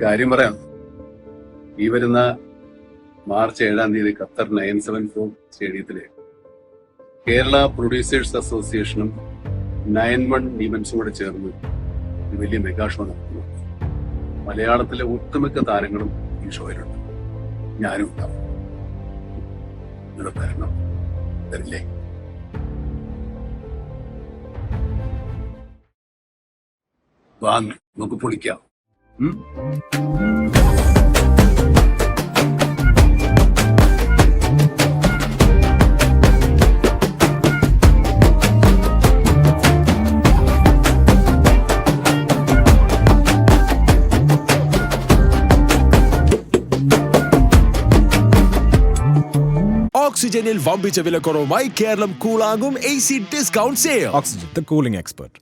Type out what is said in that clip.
കാര്യം പറയാം. ഈ വരുന്ന മാർച്ച് 7-ാം തീയതി ഖത്തർ 974 സ്റ്റേഡിയത്തില് കേരള പ്രൊഡ്യൂസേഴ്സ് അസോസിയേഷനും 91 ഈവൻസും കൂടെ ചേർന്ന് ഒരു വലിയ മെഗാ ഷോ നടത്തുന്നു. മലയാളത്തിലെ ഒട്ടുമിക്ക താരങ്ങളും ഈ ഷോയിലുണ്ട്. ഞാനും ഉണ്ടാവും. നിങ്ങളുടെ ഭരണം തരില്ലേ? വാ, നമുക്ക് പൊളിക്കാം. ഓക്സിജനിൽ വമ്പിച്ച വിലക്കുറവുമായി കേരളം കൂളാകും AC discount sale. Oxygen, the cooling expert.